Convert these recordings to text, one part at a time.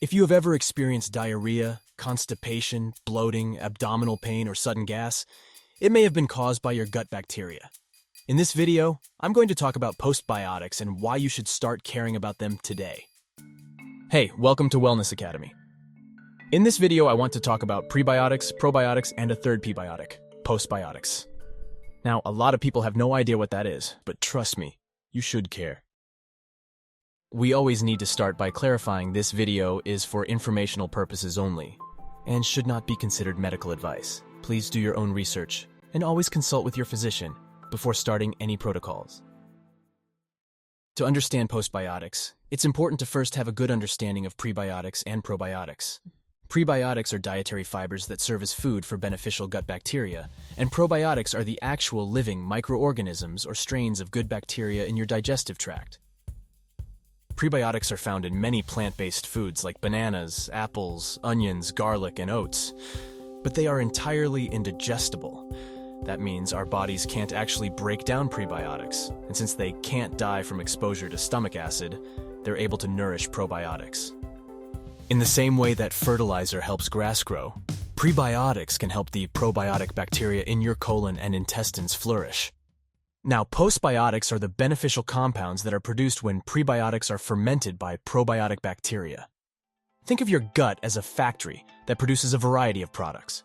If you have ever experienced diarrhea, constipation, bloating, abdominal pain, or sudden gas, it may have been caused by your gut bacteria. In this video, I'm going to talk about postbiotics and why you should start caring about them today. Hey, welcome to Wellness Academy. In this video, I want to talk about prebiotics, probiotics, and a third P-biotic, postbiotics. Now, a lot of people have no idea what that is, but trust me, you should care. We always need to start by clarifying this video is for informational purposes only and should not be considered medical advice. Please do your own research and always consult with your physician before starting any protocols. To understand postbiotics, it's important to first have a good understanding of prebiotics and probiotics. Prebiotics are dietary fibers that serve as food for beneficial gut bacteria, and probiotics are the actual living microorganisms or strains of good bacteria in your digestive tract. Prebiotics are found in many plant-based foods like bananas, apples, onions, garlic, and oats, but they are entirely indigestible. That means our bodies can't actually break down prebiotics, and since they can't die from exposure to stomach acid, they're able to nourish probiotics. In the same way that fertilizer helps grass grow, prebiotics can help the probiotic bacteria in your colon and intestines flourish. Now, postbiotics are the beneficial compounds that are produced when prebiotics are fermented by probiotic bacteria. Think of your gut as a factory that produces a variety of products.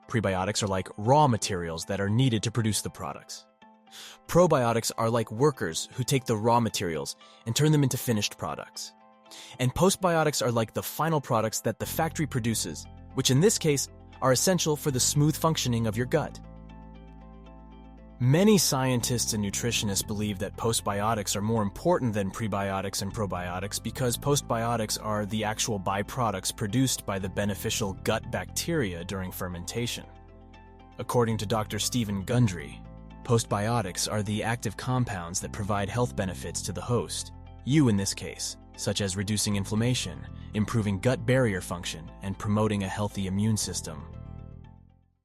Prebiotics are like raw materials that are needed to produce the products. Probiotics are like workers who take the raw materials and turn them into finished products. And postbiotics are like the final products that the factory produces, which in this case are essential for the smooth functioning of your gut. Many scientists and nutritionists believe that postbiotics are more important than prebiotics and probiotics because postbiotics are the actual byproducts produced by the beneficial gut bacteria during fermentation. According to Dr. Stephen Gundry, postbiotics are the active compounds that provide health benefits to the host, you in this case, such as reducing inflammation, improving gut barrier function, and promoting a healthy immune system.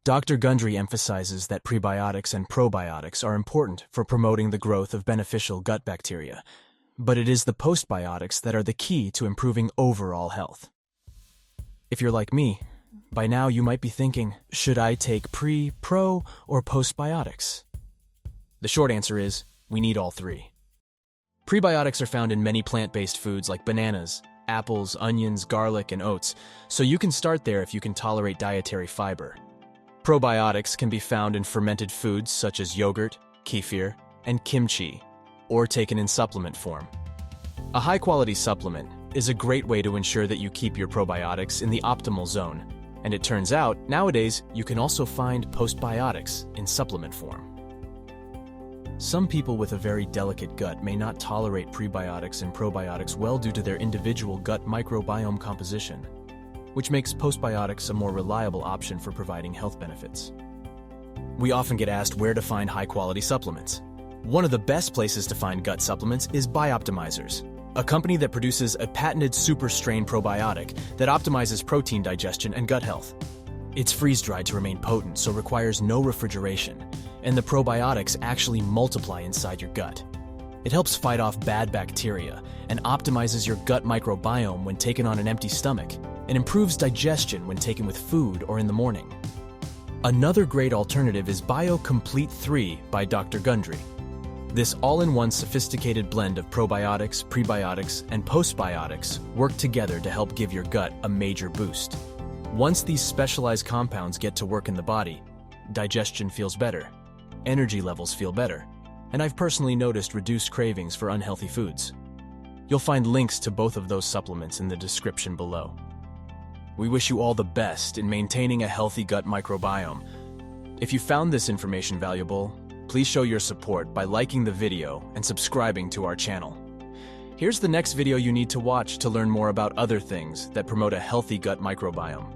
Dr. Gundry emphasizes that prebiotics and probiotics are important for promoting the growth of beneficial gut bacteria, but it is the postbiotics that are the key to improving overall health. If you're like me, by now you might be thinking, should I take pre, pro, or postbiotics? The short answer is, we need all three. Prebiotics are found in many plant-based foods like bananas, apples, onions, garlic, and oats, so you can start there if you can tolerate dietary fiber. Probiotics can be found in fermented foods such as yogurt, kefir, and kimchi, or taken in supplement form. A high-quality supplement is a great way to ensure that you keep your probiotics in the optimal zone, and it turns out, nowadays, you can also find postbiotics in supplement form. Some people with a very delicate gut may not tolerate prebiotics and probiotics well due to their individual gut microbiome composition, which makes postbiotics a more reliable option for providing health benefits. We often get asked where to find high-quality supplements. One of the best places to find gut supplements is Bioptimizers, a company that produces a patented super strain probiotic that optimizes protein digestion and gut health. It's freeze-dried to remain potent, so requires no refrigeration, and the probiotics actually multiply inside your gut. It helps fight off bad bacteria and optimizes your gut microbiome when taken on an empty stomach, and improves digestion when taken with food or in the morning. Another great alternative is BioComplete 3 by Dr. Gundry. This all-in-one sophisticated blend of probiotics, prebiotics, and postbiotics work together to help give your gut a major boost. Once these specialized compounds get to work in the body, digestion feels better, energy levels feel better, and I've personally noticed reduced cravings for unhealthy foods. You'll find links to both of those supplements in the description below. We wish you all the best in maintaining a healthy gut microbiome. If you found this information valuable, please show your support by liking the video and subscribing to our channel. Here's the next video you need to watch to learn more about other things that promote a healthy gut microbiome.